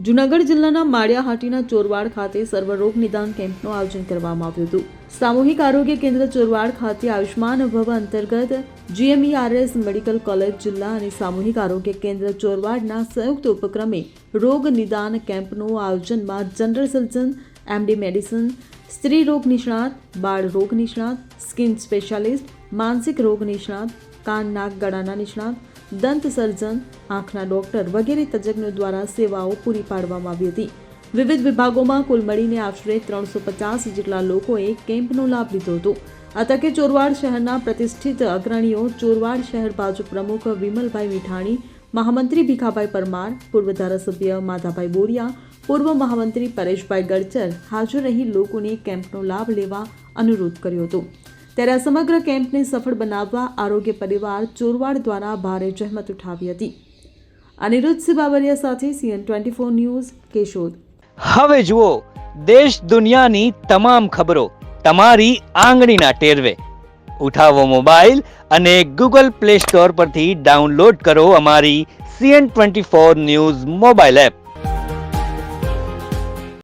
જૂનાગઢ જિલ્લાના માળિયાહાટીના ચોરવાડ ખાતે સર્વરોગ નિદાન કેમ્પનું આયોજન કરવામાં આવ્યું હતું. સામૂહિક આરોગ્ય કેન્દ્ર ચોરવાડ ખાતે આયુષ્માન ભવ અંતર્ગત GMERS મેડિકલ કોલેજ જિલ્લા અને સામૂહિક આરોગ્ય કેન્દ્ર ચોરવાડના સંયુક્ત ઉપક્રમે રોગ નિદાન કેમ્પનું આયોજનમાં જનરલ સર્જન, MD મેડિસિન, સ્ત્રી રોગ નિષ્ણાત, બાળ રોગ નિષ્ણાત, સ્કિન સ્પેશિયાલિસ્ટ, માનસિક રોગ નિષ્ણાત, કાન નાક ગળાના નિષ્ણાત, દંત સર્જન, આંખના ડોક્ટર વગેરે તજજ્ઞો દ્વારા સેવાઓ પૂરી પાડવામાં આવી હતી. વિવિધ વિભાગોમાં કુલ મળીને આશરે 350 જેટલા લોકોએ કેમ્પનો લાભ લીધો હતો. આ તકે ચોરવાડ શહેરના પ્રતિષ્ઠિત અગ્રણીઓ ચોરવાડ શહેર ભાજપ પ્રમુખ વિમલભાઈ મીઠાણી, મહામંત્રી ભીખાભાઈ પરમાર, પૂર્વ ધારાસભ્ય માધાભાઈ બોરિયા, પૂર્વ મહામંત્રી પરેશભાઈ ગડચર હાજર રહી લોકોને કેમ્પનો લાભ લેવા અનુરોધ કર્યો હતો. ત્યારે આ સમગ્ર કેમ્પને સફળ બનાવવા આરોગ્ય પરિવાર ચોરવાડ દ્વારા ભારે જહેમત ઉઠાવી હતી. અનિરુદ્ધસિંહ બાબરિયા સાથે CN24 ન્યૂઝ, કેશોદ. હવે જુઓ દેશ દુનિયાની તમામ ખબરો તમારી આંગળીના ટેરવે. ઉઠાવો મોબાઈલ અને Google Play Store પરથી ડાઉનલોડ કરો અમારી CN24 ન્યૂઝ મોબાઈલ એપ.